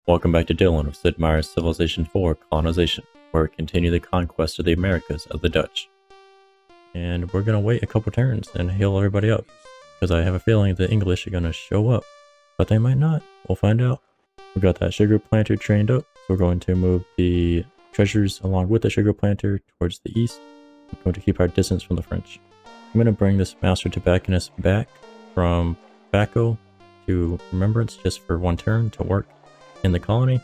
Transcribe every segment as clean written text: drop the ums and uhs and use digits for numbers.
Welcome back to Dylan of Sid Meier's Civilization 4 Colonization, where we continue the conquest of the Americas of the Dutch. And we're gonna wait a couple turns and heal everybody up, because I have a feeling the English are gonna show up, but they might not. We'll find out. We got that sugar planter trained up, so we're going to move the treasures along with the sugar planter towards the east. We're going to keep our distance from the French. I'm going to bring this master tobacconist back from tobacco to remembrance just for one turn to work in the colony,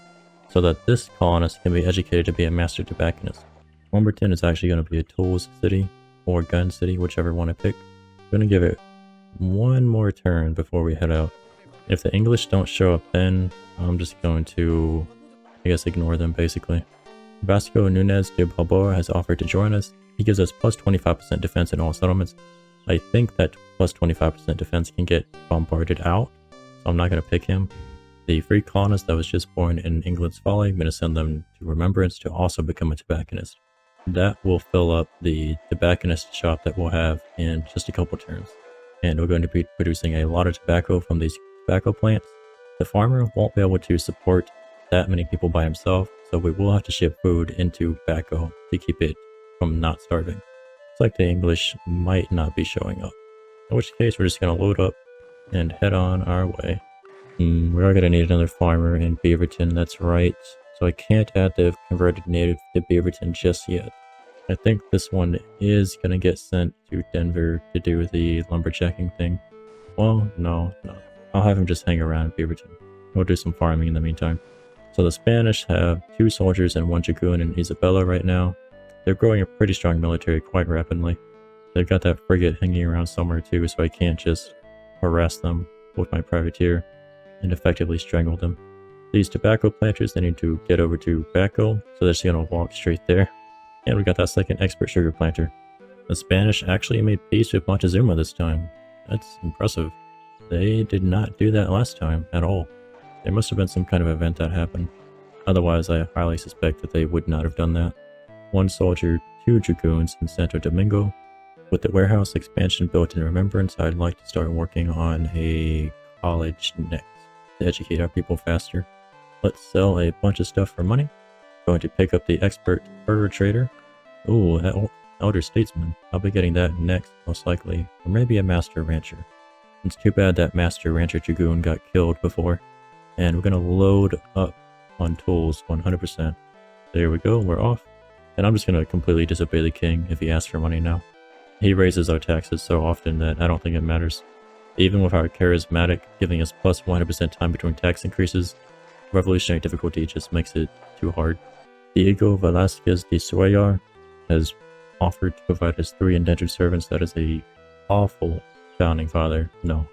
so that this colonist can be educated to be a master tobacconist. Lumberton is actually going to be a tools city or gun city, whichever one I pick. I'm going to give it one more turn before we head out. If the English don't show up, then I'm just going to, I guess, ignore them basically. Vasco Nunez de Balboa has offered to join us. He gives us plus 25% defense in all settlements. I think that plus 25% defense can get bombarded out, so I'm not going to pick him. The free colonist that was just born in England's Folly, I'm going to send them to Remembrance to also become a tobacconist. That will fill up the tobacconist shop that we'll have in just a couple turns. And we're going to be producing a lot of tobacco from these tobacco plants. The farmer won't be able to support that many people by himself, so we will have to ship food into tobacco to keep it from not starving. It's like the English might not be showing up, in which case we're just going to load up and head on our way. We are going to need another farmer in Beaverton, that's right. So I can't add the converted native to Beaverton just yet. I think this one is going to get sent to Denver to do the lumberjacking thing. Well, no. I'll have him just hang around Beaverton. We'll do some farming in the meantime. So the Spanish have 2 soldiers and 1 dragoon in Isabella right now. They're growing a pretty strong military quite rapidly. They've got that frigate hanging around somewhere too, so I can't just harass them with my privateer and effectively strangle them. These tobacco planters, they need to get over to tobacco, so they're just going to walk straight there. And we got that second expert sugar planter. The Spanish actually made peace with Montezuma this time. That's impressive. They did not do that last time at all. There must have been some kind of event that happened. Otherwise, I highly suspect that they would not have done that. 1 soldier, 2 dragoons in Santo Domingo. With the warehouse expansion built in Remembrance, I'd like to start working on a college next to educate our people faster. Let's sell a bunch of stuff for money. Going to pick up the expert fur trader. Ooh, that elder statesman. I'll be getting that next, most likely. Or maybe a master rancher. It's too bad that master rancher dragoon got killed before. And we're going to load up on tools 100%. There we go, we're off. And I'm just going to completely disobey the king if he asks for money now. He raises our taxes so often that I don't think it matters. Even with our charismatic giving us plus 100% time between tax increases, revolutionary difficulty just makes it too hard. Diego Velasquez de Suayar has offered to provide us 3 indentured servants. That is a awful founding father. No.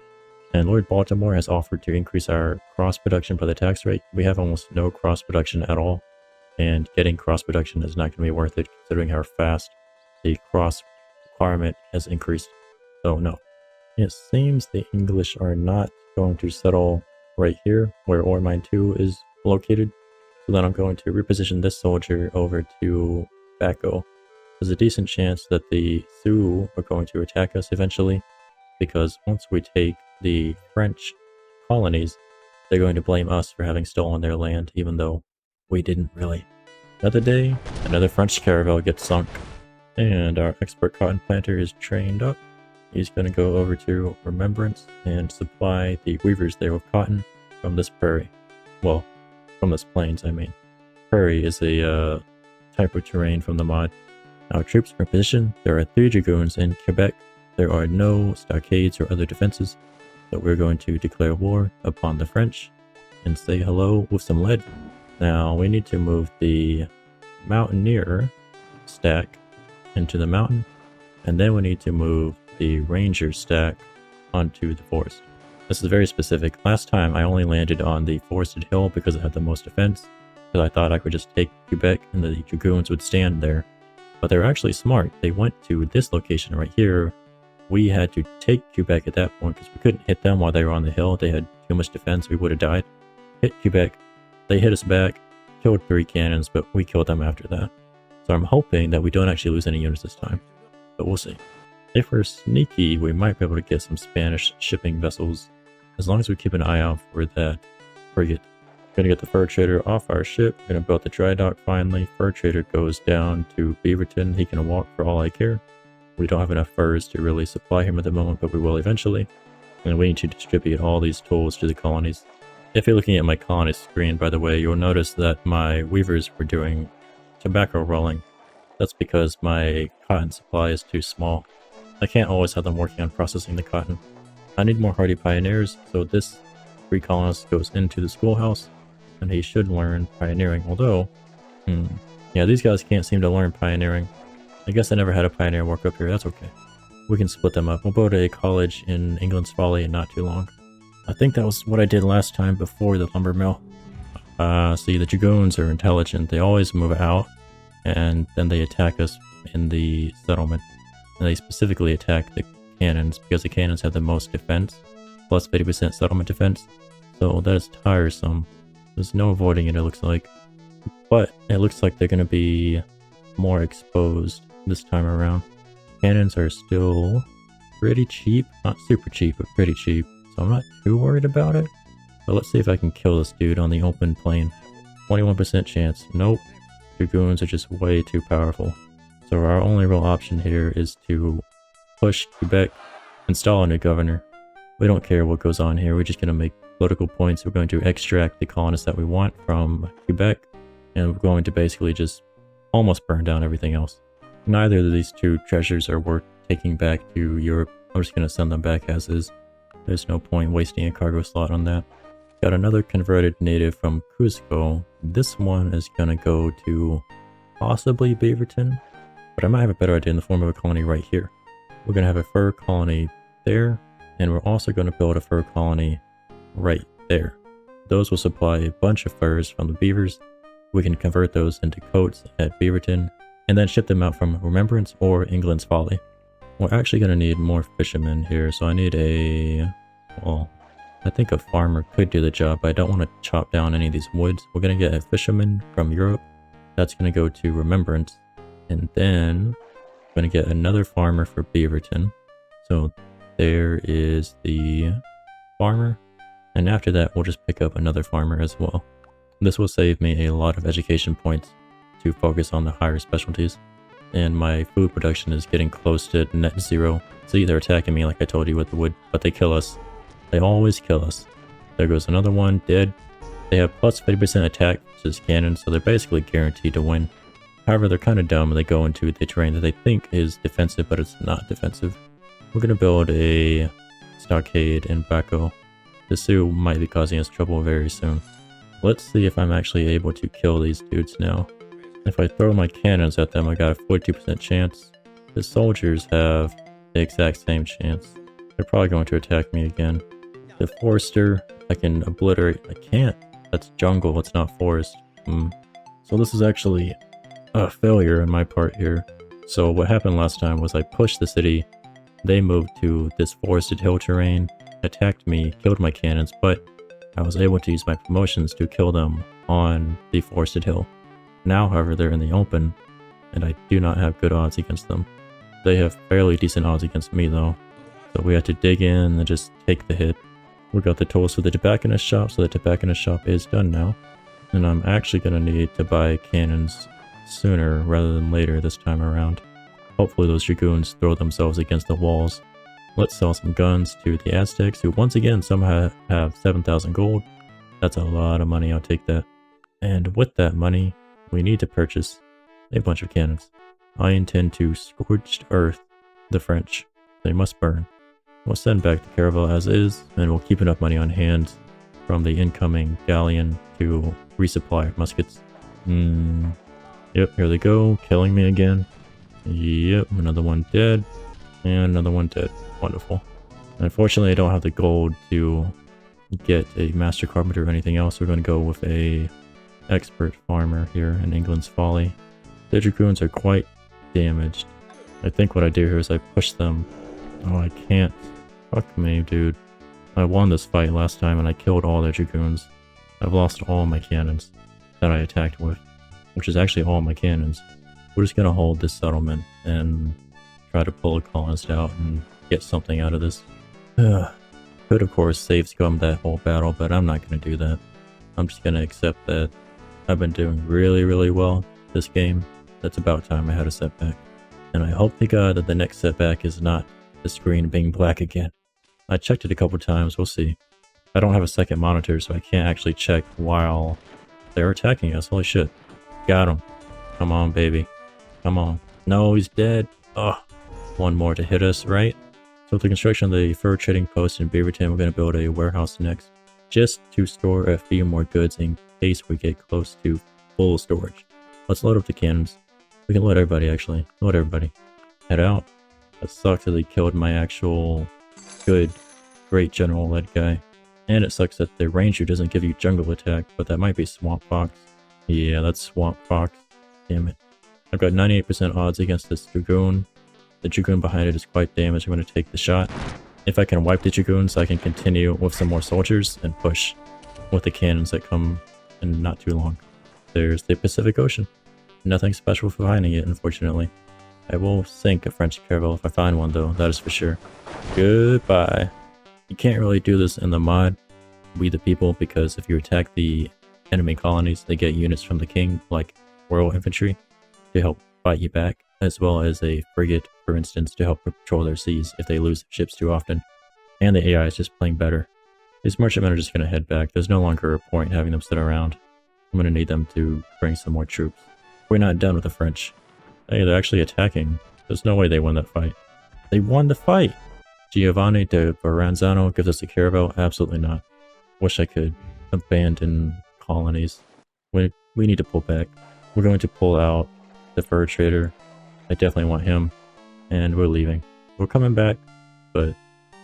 And Lord Baltimore has offered to increase our cross production by the tax rate. We have almost no cross production at all, and getting cross production is not going to be worth it considering how fast the cross requirement has increased. So no. It seems the English are not going to settle right here where Ore Mine 2 is located. So then I'm going to reposition this soldier over to Baco. There's a decent chance that the Sioux are going to attack us eventually, because once we take the French colonies, they're going to blame us for having stolen their land, even though we didn't really. Another day, another French caravel gets sunk, and our expert cotton planter is trained up. He's going to go over to Remembrance and supply the weavers there with cotton from this prairie. Well, from this plains, I mean. Prairie is a type of terrain from the mod. Our troops are in position. There are 3 dragoons in Quebec. There are no stockades or other defenses, so we're going to declare war upon the French and say hello with some lead. Now, we need to move the Mountaineer stack into the mountain, and then we need to move the Ranger stack onto the forest. This is very specific. Last time I only landed on the forested hill because it had the most defense, because I thought I could just take Quebec and the dragoons would stand there. But they're actually smart. They went to this location right here. We had to take Quebec at that point because we couldn't hit them while they were on the hill. They had too much defense. We would have died. Hit Quebec. They hit us back. Killed 3 cannons, but we killed them after that. So I'm hoping that we don't actually lose any units this time. But we'll see. If we're sneaky, we might be able to get some Spanish shipping vessels, as long as we keep an eye out for that frigate. Gonna get the fur trader off our ship. Gonna build the dry dock finally. Fur trader goes down to Beaverton. He can walk for all I care. We don't have enough furs to really supply him at the moment, but we will eventually. And we need to distribute all these tools to the colonies. If you're looking at my colony screen, by the way, you'll notice that my weavers were doing tobacco rolling. That's because my cotton supply is too small. I can't always have them working on processing the cotton. I need more hardy pioneers, so this free colonist goes into the schoolhouse, and he should learn pioneering, although, yeah, these guys can't seem to learn pioneering. I guess I never had a pioneer work up here, that's okay. We can split them up. We'll build a college in England's Folly in not too long. I think that was what I did last time before the lumber mill. See, the dragoons are intelligent. They always move out, and then they attack us in the settlement. And they specifically attack the cannons, because the cannons have the most defense, plus 50% settlement defense. So that is tiresome. There's no avoiding it, it looks like. But it looks like they're going to be more exposed this time around. Cannons are still pretty cheap. Not super cheap, but pretty cheap. So I'm not too worried about it. But let's see if I can kill this dude on the open plain. 21% chance. Nope. Dragoons are just way too powerful. So our only real option here is to push Quebec, install a new governor. We don't care what goes on here. We're just going to make political points. We're going to extract the colonists that we want from Quebec. And we're going to basically just almost burn down everything else. Neither of these two treasures are worth taking back to Europe. I'm just going to send them back as is. There's no point wasting a cargo slot on that. Got another converted native from Cusco. This one is going to go to possibly Beaverton, but I might have a better idea in the form of a colony right here. We're going to have a fur colony there, and we're also going to build a fur colony right there. Those will supply a bunch of furs from the beavers. We can convert those into coats at Beaverton, and then ship them out from Remembrance or England's Folly. We're actually going to need more fishermen here, so I need well, I think a farmer could do the job, but I don't want to chop down any of these woods. We're going to get a fisherman from Europe. That's going to go to Remembrance. And then we're going to get another farmer for Beaverton. So there is the farmer. And after that, we'll just pick up another farmer as well. This will save me a lot of education points to focus on the higher specialties. And my food production is getting close to net zero. See, they're attacking me like I told you with the wood, but they kill us. They always kill us. There goes another one, dead. They have plus 50% attack versus cannon, so they're basically guaranteed to win. However, they're kind of dumb when they go into the terrain that they think is defensive, but it's not defensive. We're going to build a stockade in Baco. The Sioux might be causing us trouble very soon. Let's see if I'm actually able to kill these dudes now. If I throw my cannons at them, I got a 42% chance. The soldiers have the exact same chance. They're probably going to attack me again. The forester, I can obliterate. I can't. That's jungle, it's not forest. So this is actually a failure on my part here. So what happened last time was I pushed the city. They moved to this forested hill terrain, attacked me, killed my cannons, but I was able to use my promotions to kill them on the forested hill. Now, however, they're in the open, and I do not have good odds against them. They have fairly decent odds against me, though. So we have to dig in and just take the hit. We got the tools for the tobacconist shop, so the tobacconist shop is done now. And I'm actually going to need to buy cannons sooner rather than later this time around. Hopefully those dragoons throw themselves against the walls. Let's sell some guns to the Aztecs, who once again somehow have 7,000 gold. That's a lot of money, I'll take that. And with that money, we need to purchase a bunch of cannons. I intend to scorched earth the French. They must burn. We'll send back the caravel as is, and we'll keep enough money on hand from the incoming galleon to resupply muskets. Yep, here they go, killing me again. Yep, another one dead, and another one dead. Wonderful. Unfortunately, I don't have the gold to get a master carpenter or anything else. We're going to go with a expert farmer here in England's Folly. The dragoons are quite damaged. I think what I do here is I push them. Oh, I can't. Fuck me, dude. I won this fight last time and I killed all their dragoons. I've lost all my cannons that I attacked with, which is actually all my cannons. We're just gonna hold this settlement and try to pull a colonist out and get something out of this. Could of course save scum that whole battle, but I'm not gonna do that. I'm just gonna accept that I've been doing really well this game. That's about time I had a setback. And I hope to God that the next setback is not the screen being black again. I checked it a couple times, we'll see. I don't have a second monitor, so I can't actually check while they're attacking us. Holy shit. Got him. Come on, baby. Come on. No, he's dead. Oh, one more to hit us, right? So with the construction of the fur trading post in Beaverton, we're going to build a warehouse next, just to store a few more goods in case we get close to full storage. Let's load up the cannons. We can load everybody, actually. Load everybody. Head out. That sucks that they killed my actual great general-led guy. And it sucks that the ranger doesn't give you jungle attack, but that might be Swamp Fox. Yeah, that's Swamp Fox. Damn it. I've got 98% odds against this Dragoon. The Dragoon behind it is quite damaged. I'm going to take the shot. If I can wipe the Dragoons, I can continue with some more soldiers and push with the cannons that come in not too long. There's the Pacific Ocean. Nothing special for finding it, unfortunately. I will sink a French caravel if I find one, though, that is for sure. Goodbye. You can't really do this in the mod, We the People, because if you attack the enemy colonies, they get units from the king, like Royal Infantry, to help fight you back, as well as a frigate, for instance, to help patrol their seas if they lose ships too often. And the AI is just playing better. These merchantmen are just going to head back. There's no longer a point having them sit around. I'm going to need them to bring some more troops. We're not done with the French. Hey, they're actually attacking. There's no way they won that fight. They won the fight! Giovanni de Baranzano gives us a caravel? Absolutely not. Wish I could abandon colonies. We need to pull back. We're going to pull out the fur trader. I definitely want him. And we're leaving. We're coming back, but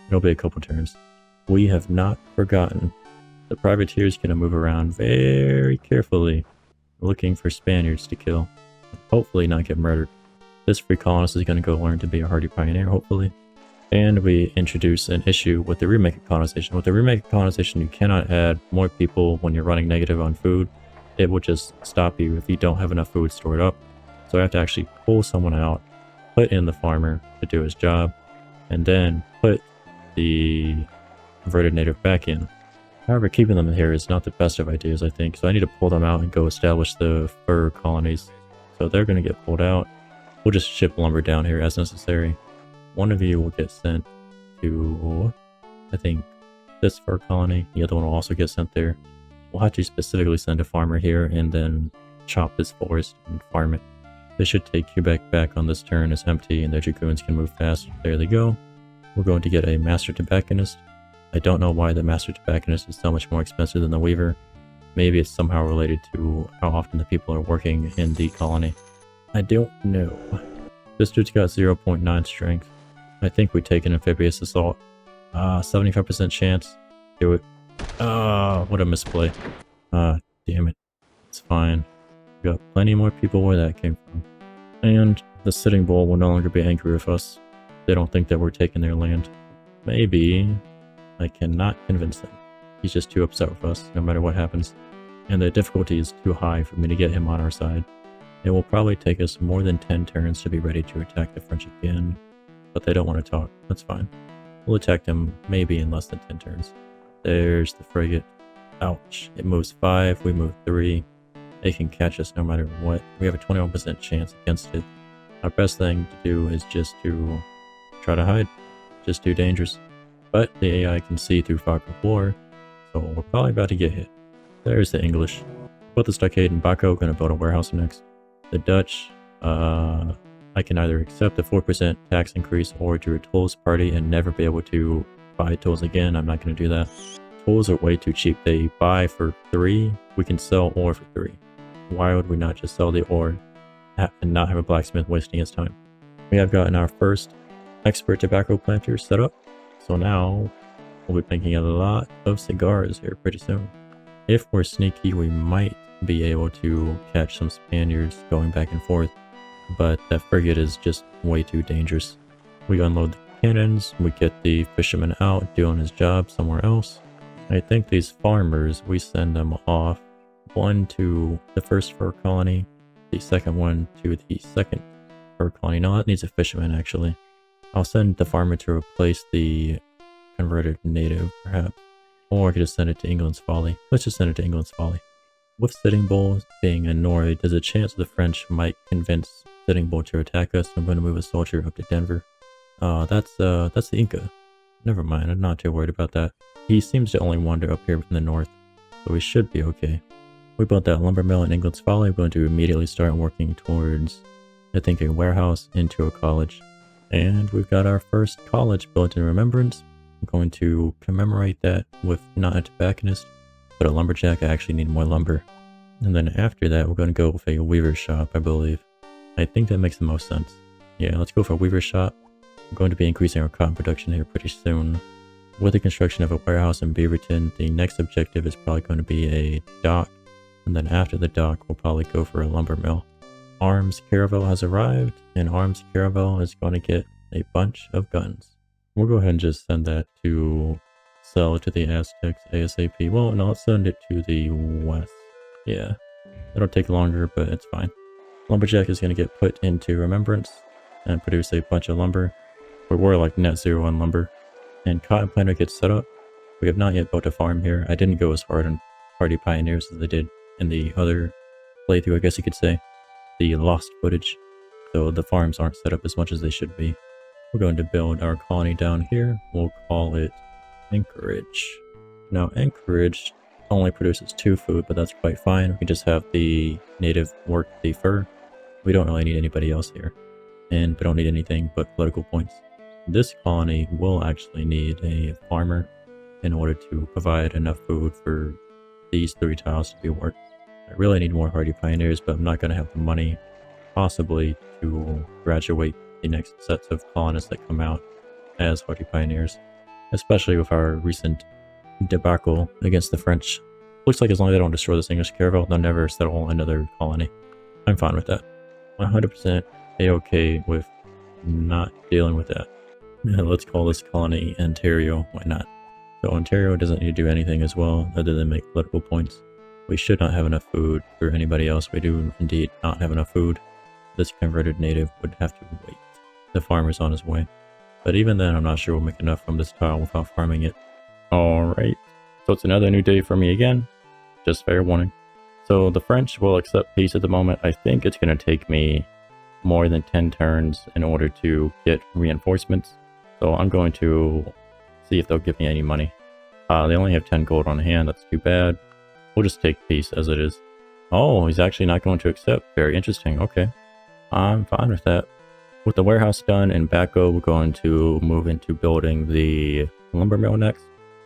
it'll be a couple turns. We have not forgotten. The privateer's going to move around very carefully, looking for Spaniards to kill. Hopefully not get murdered. This free colonist is going to go learn to be a hardy pioneer, hopefully. And we introduce an issue with the remake of colonization. With the remake of colonization, you cannot add more people when you're running negative on food. It will just stop you if you don't have enough food stored up. So I have to actually pull someone out, put in the farmer to do his job, and then put the converted native back in. However, keeping them here is not the best of ideas, I think, so I need to pull them out and go establish the fur colonies. So they're going to get pulled out. We'll just ship lumber down here as necessary. One of you will get sent to, I think, this fur colony. The other one will also get sent there. We'll have to specifically send a farmer here and then chop this forest and farm it. They should take Quebec back on this turn. It's empty and their dragoons can move fast. There they go. We're going to get a master tobacconist. I don't know why the master tobacconist is so much more expensive than the weaver. Maybe it's somehow related to how often the people are working in the colony. I don't know. This dude's got 0.9 strength. I think we take an amphibious assault. 75% chance. Do it. What a misplay. Damn it. It's fine. We got plenty more people where that came from. And the Sitting Bull will no longer be angry with us. They don't think that we're taking their land. Maybe I cannot convince him. He's just too upset with us, no matter what happens. And the difficulty is too high for me to get him on our side. It will probably take us more than 10 turns to be ready to attack the French again. But they don't want to talk. That's fine. We'll attack them maybe in less than 10 turns. There's the frigate. Ouch. It moves 5, we move 3. They can catch us no matter what. We have a 21% chance against it. Our best thing to do is just to try to hide. Just too dangerous. But the AI can see through fog of war, so we're probably about to get hit. There's the English. Put the stockade in Baco, gonna build a warehouse next. The Dutch, I can either accept the 4% tax increase or do a tools party and never be able to buy tools again. I'm not gonna do that. Tools are way too cheap. They buy for 3, we can sell ore for 3. Why would we not just sell the ore and not have a blacksmith wasting his time? We have gotten our first expert tobacco planter set up. So now, we'll be making a lot of cigars here pretty soon. If we're sneaky, we might be able to catch some Spaniards going back and forth, but that frigate is just way too dangerous. We unload the cannons, we get the fisherman out doing his job somewhere else. I think these farmers, we send them off, one to the first fur colony, the second one to the second fur colony. No, that needs a fisherman actually. I'll send the farmer to replace the converted native, perhaps. Or I could just send it to England's Folly. Let's just send it to England's Folly. With Sitting Bull being annoyed, there's a chance the French might convince Sitting Bull to attack us. I'm going to move a soldier up to Denver. That's the Inca. Never mind, I'm not too worried about that. He seems to only wander up here in the north, so we should be okay. We built that lumber mill in England's Folly. We're going to immediately start working towards, I think, a warehouse into a college. And we've got our first college built in remembrance. I'm going to commemorate that with not a tobacconist, but a lumberjack. I actually need more lumber. And then after that, we're going to go with a weaver shop, I believe. I think that makes the most sense. Yeah, let's go for a weaver shop. We're going to be increasing our cotton production here pretty soon. With the construction of a warehouse in Beaverton, the next objective is probably going to be a dock. And then after the dock, we'll probably go for a lumber mill. Arms Caravel has arrived, and Arms Caravel is going to get a bunch of guns. We'll go ahead and just send that to sell to the Aztecs ASAP. Well, no, let's send it to the west. Yeah, it'll take longer, but it's fine. Lumberjack is going to get put into remembrance and produce a bunch of lumber. We're like net zero on lumber. And cotton planter gets set up. We have not yet built a farm here. I didn't go as hard on Hardy Pioneers as I did in the other playthrough, I guess you could say. The lost footage. So the farms aren't set up as much as they should be. We're going to build our colony down here. We'll call it Anchorage. Now Anchorage only produces 2 food, but that's quite fine. We can just have the native work the fur. We don't really need anybody else here. And we don't need anything but political points. This colony will actually need a farmer in order to provide enough food for these 3 tiles to be worked. I really need more Hardy Pioneers, but I'm not going to have the money possibly to graduate the next sets of colonists that come out as Hardy Pioneers, especially with our recent debacle against the French. Looks like as long as they don't destroy this English caravel, they'll never settle another colony. I'm fine with that. 100% a-okay with not dealing with that. Let's call this colony Ontario. Why not? So Ontario doesn't need to do anything as well other than make political points. We should not have enough food for anybody else. We do indeed not have enough food. This converted native would have to wait. The farmer's on his way. But even then, I'm not sure we'll make enough from this tile without farming it. Alright, so it's another new day for me again. Just fair warning. So the French will accept peace at the moment. I think it's going to take me more than 10 turns in order to get reinforcements. So I'm going to see if they'll give me any money. They only have 10 gold on hand. That's too bad. We'll just take peace as it is. Oh, he's actually not going to accept. Very interesting. Okay. I'm fine with that. With the warehouse done in Baco, we're going to move into building the lumber mill next.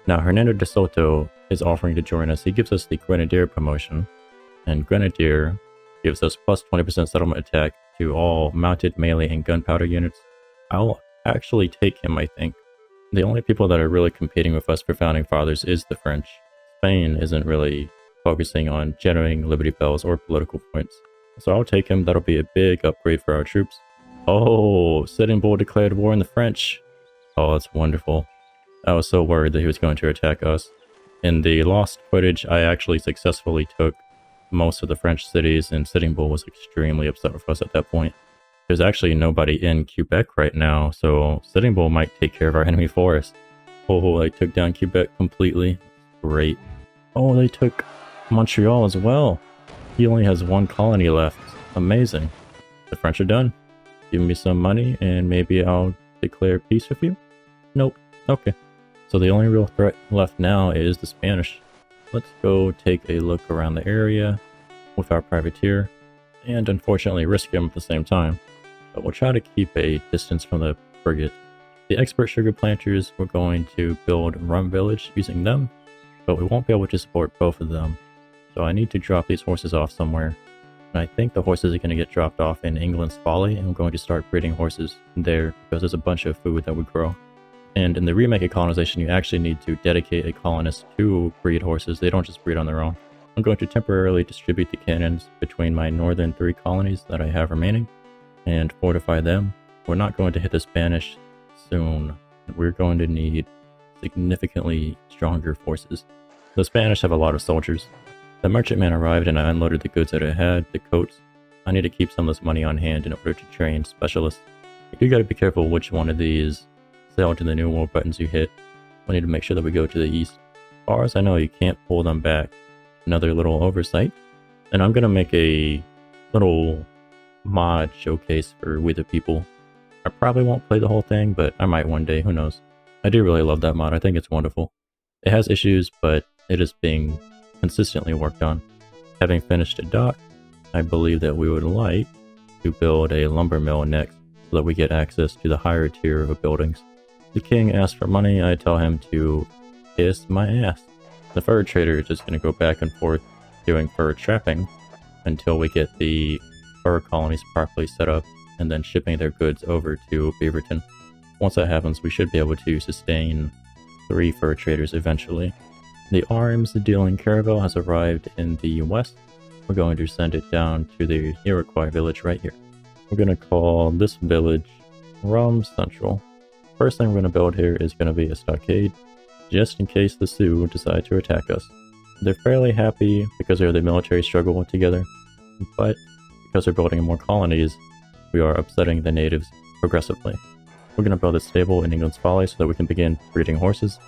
Now, Hernando de Soto is offering to join us. He gives us the Grenadier promotion. And Grenadier gives us plus 20% settlement attack to all mounted, melee, and gunpowder units. I'll actually take him, I think. The only people that are really competing with us for Founding Fathers is the French. Spain isn't really focusing on generating Liberty Bells or political points. So I'll take him. That'll be a big upgrade for our troops. Oh, Sitting Bull declared war on the French. Oh, that's wonderful. I was so worried that he was going to attack us. In the lost footage, I actually successfully took most of the French cities, and Sitting Bull was extremely upset with us at that point. There's actually nobody in Quebec right now, so Sitting Bull might take care of our enemy for us. Oh, they took down Quebec completely. Great. Oh, they took Montreal as well. He only has 1 colony left. Amazing. The French are done. Give me some money and maybe I'll declare peace with you? Nope. Okay. So the only real threat left now is the Spanish. Let's go take a look around the area with our privateer and unfortunately risk him at the same time. But we'll try to keep a distance from the frigate. The expert sugar planters, we're going to build Rum Village using them, but we won't be able to support both of them. So I need to drop these horses off somewhere. And I think the horses are going to get dropped off in England's Folly, and I'm going to start breeding horses there because there's a bunch of food that would grow. And in the remake of Colonization, you actually need to dedicate a colonist to breed horses. They don't just breed on their own. I'm going to temporarily distribute the cannons between my northern 3 colonies that I have remaining and fortify them. We're not going to hit the Spanish soon. We're going to need significantly stronger forces. The Spanish have a lot of soldiers. The merchantman arrived and I unloaded the goods that it had, the coats. I need to keep some of this money on hand in order to train specialists. You do gotta be careful which one of these sail to the New World buttons you hit. We need to make sure that we go to the east. far as I know, you can't pull them back. Another little oversight. And I'm gonna make a little mod showcase for We the People. I probably won't play the whole thing, but I might one day, who knows. I do really love that mod, I think it's wonderful. It has issues, but it is being consistently worked on. Having finished a dock, I believe that we would like to build a lumber mill next, so that we get access to the higher tier of buildings. The king asks for money, I tell him to kiss my ass. The fur trader is just going to go back and forth doing fur trapping until we get the fur colonies properly set up and then shipping their goods over to Beaverton. Once that happens, we should be able to sustain 3 fur traders eventually. The arms dealing caravel has arrived in the west. We're going to send it down to the Iroquois village right here. We're going to call this village Rum Central. First thing we're going to build here is going to be a stockade, just in case the Sioux decide to attack us. They're fairly happy because they're the military struggle together, but because we're building more colonies, we are upsetting the natives progressively. We're going to build a stable in England's Folly so that we can begin breeding horses,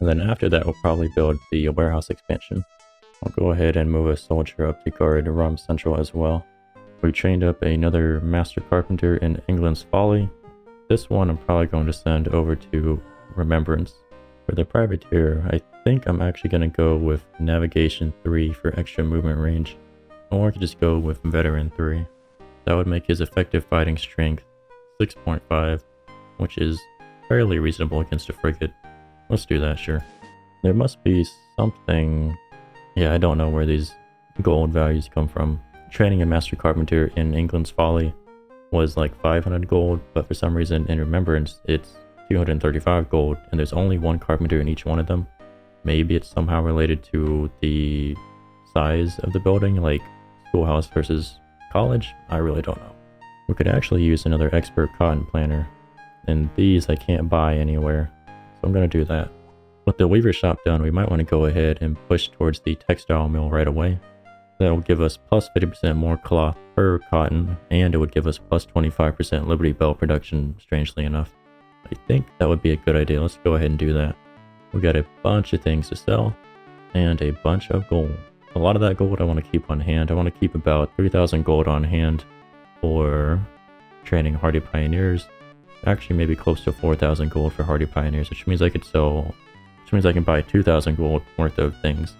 and then after that we'll probably build the warehouse expansion. I'll go ahead and move a soldier up to guard Rum Central as well. We trained up another master carpenter in England's Folly. This one I'm probably going to send over to Remembrance. For the privateer, I think I'm actually going to go with Navigation 3 for extra movement range, or I could just go with Veteran 3. That would make his effective fighting strength 6.5, which is fairly reasonable against a frigate. Let's do that, sure. There must be something... Yeah, I don't know where these gold values come from. Training a master carpenter in England's Folly was like 500 gold, but for some reason in Remembrance it's 235 gold, and there's only one carpenter in each one of them. Maybe it's somehow related to the size of the building, like schoolhouse versus college? I really don't know. We could actually use another expert cotton planter, and these I can't buy anywhere, so I'm going to do that. With the weaver shop done, we might want to go ahead and push towards the textile mill right away. That will give us plus 50% more cloth per cotton, and it would give us plus 25% Liberty Bell production, strangely enough. I think that would be a good idea. Let's go ahead and do that. We got a bunch of things to sell, and a bunch of gold. A lot of that gold I want to keep on hand. I want to keep about 3,000 gold on hand for training hardy pioneers. Actually, maybe close to 4,000 gold for hardy pioneers, which means I could sell... which means I can buy 2,000 gold worth of things.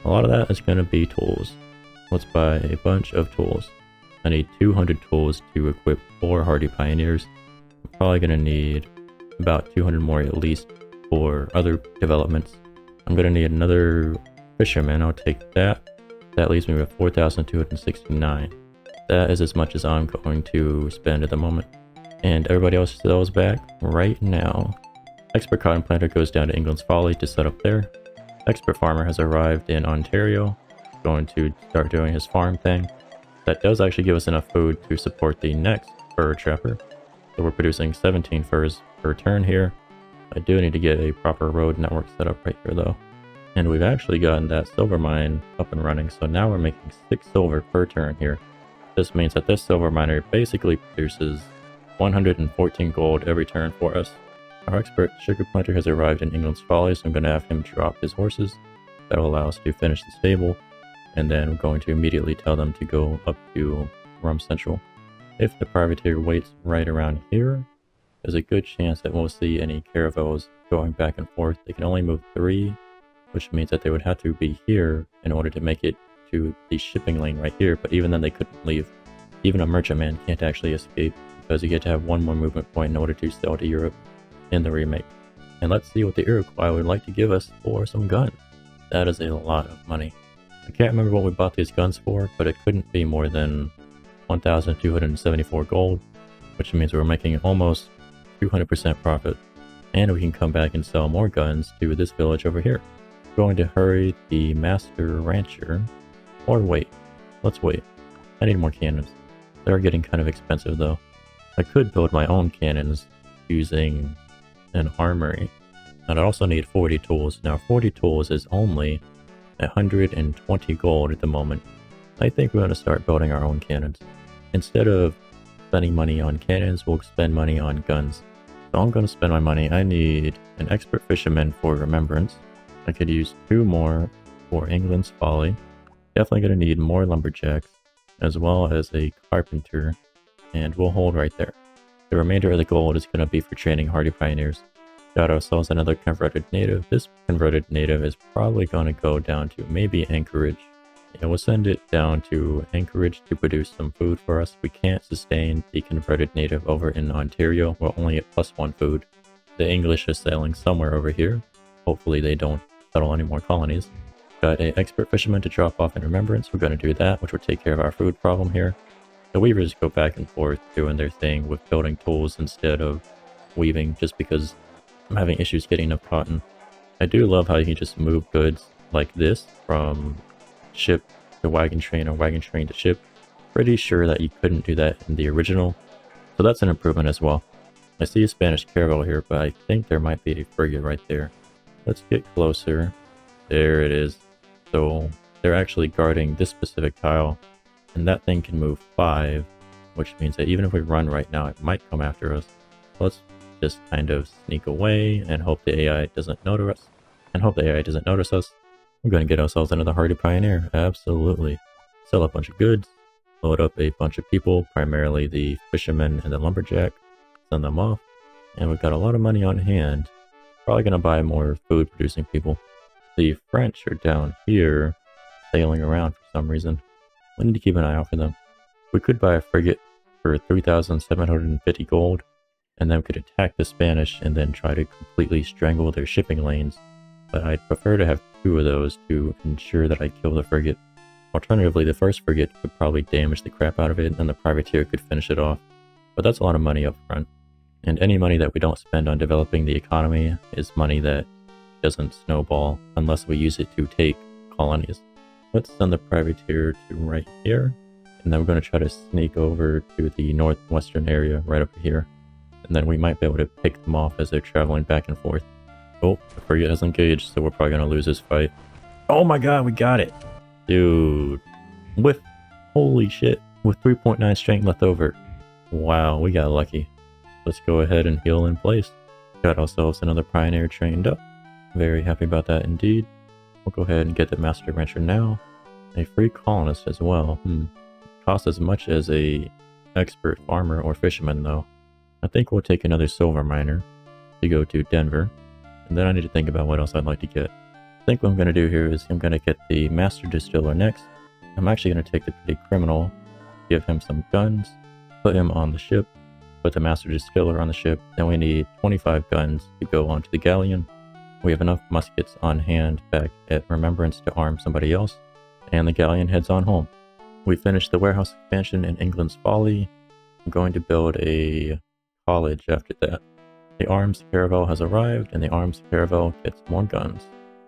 A lot of that is going to be tools. Let's buy a bunch of tools. I need 200 tools to equip 4 hardy pioneers. I'm probably going to need about 200 more at least for other developments. I'm going to need another fisherman. I'll take that. That leaves me with 4,269. That is as much as I'm going to spend at the moment. And everybody else sells back right now. Expert cotton planter goes down to England's Folly to set up there. Expert farmer has arrived in Ontario, going to start doing his farm thing. That does actually give us enough food to support the next fur trapper. So we're producing 17 furs per turn here. I do need to get a proper road network set up right here though. And we've actually gotten that silver mine up and running, so now we're making 6 silver per turn here. This means that this silver miner basically produces 114 gold every turn for us. Our expert sugar planter has arrived in England's Folly, so I'm going to have him drop his horses. That will allow us to finish the stable, and then I'm going to immediately tell them to go up to Rum Central. If the privateer waits right around here, there's a good chance that we'll see any caravels going back and forth. They can only move 3, which means that they would have to be here in order to make it to the shipping lane right here, but even then they couldn't leave. Even a merchantman can't actually escape, because you get to have one more movement point in order to sail to Europe in the remake. And let's see what the Iroquois would like to give us for some guns. That is a lot of money. I can't remember what we bought these guns for, but it couldn't be more than 1,274 gold, which means we're making almost 200% profit. And we can come back and sell more guns to this village over here. We're going to hurry the master rancher, or wait. Let's wait. I need more cannons. They're getting kind of expensive though. I could build my own cannons using an armory, and I also need 40 tools. Now 40 tools is only 120 gold at the moment. I think we're going to start building our own cannons. Instead of spending money on cannons, we'll spend money on guns. So I'm going to spend my money. I need an expert fisherman for Remembrance. I could use 2 more for England's Folly. Definitely going to need more lumberjacks, as well as a carpenter, and we'll hold right there. The remainder of the gold is going to be for training hardy pioneers. Got ourselves another converted native. This converted native is probably going to go down to maybe Anchorage. And we'll send it down to Anchorage to produce some food for us. We can't sustain the converted native over in Ontario. We're only at +1 food. The English is sailing somewhere over here. Hopefully they don't settle any more colonies. Got an expert fisherman to drop off in Remembrance. We're going to do that, which will take care of our food problem here. The weavers go back and forth doing their thing with building tools instead of weaving, just because I'm having issues getting enough cotton. I do love how you can just move goods like this from ship to wagon train or wagon train to ship. Pretty sure that you couldn't do that in the original, so that's an improvement as well. I see a Spanish caravel here, but I think there might be a frigate right there. Let's get closer. There it is. So they're actually guarding this specific tile, and that thing can move 5, which means that even if we run right now, it might come after us. Let's just kind of sneak away and hope the AI doesn't notice us. We're going to get ourselves another hardy pioneer. Absolutely. Sell a bunch of goods, load up a bunch of people, primarily the fishermen and the lumberjack, send them off, and we've got a lot of money on hand. Probably going to buy more food producing people. The French are down here sailing around for some reason. We need to keep an eye out for them. We could buy a frigate for 3,750 gold, and then we could attack the Spanish and then try to completely strangle their shipping lanes. But I'd prefer to have 2 of those to ensure that I kill the frigate. Alternatively, the first frigate could probably damage the crap out of it, and the privateer could finish it off. But that's a lot of money up front. And any money that we don't spend on developing the economy is money that doesn't snowball unless we use it to take colonies. Let's send the privateer to right here, and then we're going to try to sneak over to the northwestern area right over here, and then we might be able to pick them off as they're traveling back and forth. Oh, the frigate has engaged, so we're probably going to lose this fight. Oh my god, we got it! Dude. Holy shit. With 3.9 strength left over. Wow, we got lucky. Let's go ahead and heal in place. Got ourselves another pioneer trained up. Very happy about that indeed. We'll go ahead and get the master rancher now. A free colonist as well. Costs as much as a expert farmer or fisherman though. I think we'll take another silver miner to go to Denver. And then I need to think about what else I'd like to get. I think what I'm going to do here is I'm going to get the master distiller next. I'm actually going to take the pretty criminal, give him some guns, put him on the ship, put the master distiller on the ship. Then we need 25 guns to go onto the galleon. We have enough muskets on hand back at Remembrance to arm somebody else, and the galleon heads on home. We finished the warehouse expansion in England's Folly. I'm going to build a college after that. The arms caravel has arrived, and the arms caravel gets more guns.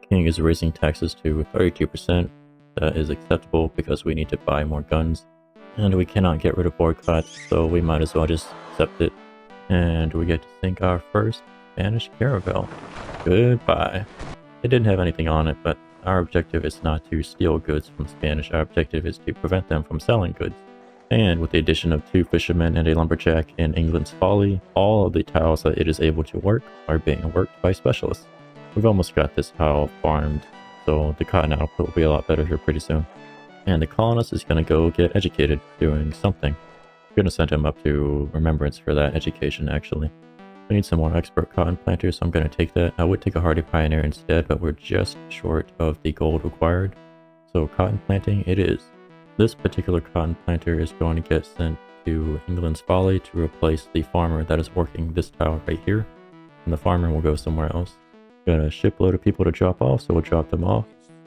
King is raising taxes to 32%. That is acceptable because we need to buy more guns, and we cannot get rid of boycotts, so we might as well just accept it. And we get to sink our first Spanish caravel. Goodbye. It didn't have anything on it, but our objective is not to steal goods from Spanish. Our objective is to prevent them from selling goods. And with the addition of 2 fishermen and a lumberjack in England's Folly, all of the tiles that it is able to work are being worked by specialists. We've almost got this tile farmed, so the cotton output will be a lot better here pretty soon. And the colonist is going to go get educated doing something. I'm going to send him up to Remembrance for that education actually. We need some more expert cotton planters, so I'm going to take that. I would take a hardy pioneer instead, but we're just short of the gold required. So cotton planting it is. This particular cotton planter is going to get sent to England's Folly to replace the farmer that is working this tile right here. And the farmer will go somewhere else. Got a shipload of people to drop off, so we'll drop them off.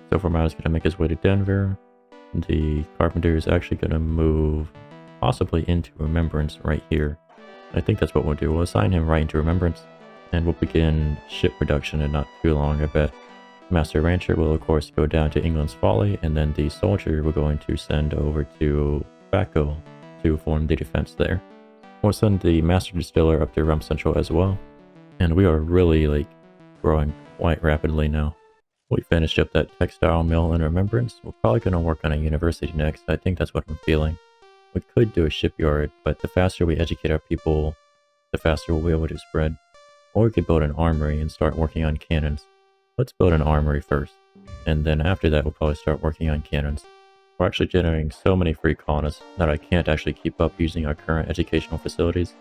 Silver Miner is going to make his way to Denver. The carpenter is actually going to move possibly into Remembrance right here. I think that's what we'll do. We'll assign him right into Remembrance, and we'll begin ship production in not too long, I bet. Master Rancher will of course go down to England's Folly, and then the soldier we're going to send over to Baco to form the defense there. We'll send the Master Distiller up to Rum Central as well, and we are really growing quite rapidly now. We finished up that textile mill in Remembrance. We're probably going to work on a university next. I think that's what I'm feeling. We could do a shipyard, but the faster we educate our people, the faster we'll be able to spread. Or we could build an armory and start working on cannons. let's build an armory first. And then after that, we'll probably start working on cannons. We're actually generating so many free colonists that I can't actually keep up using our current educational facilities.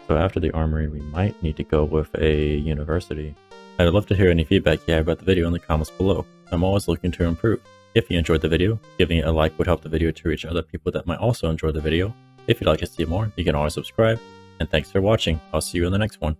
So after the armory, we might need to go with a university. I'd love to hear any feedback you have about the video in the comments below. I'm always looking to improve. If you enjoyed the video, giving it a like would help the video to reach other people that might also enjoy the video. If you'd like to see more, you can always subscribe. And thanks for watching. I'll see you in the next one.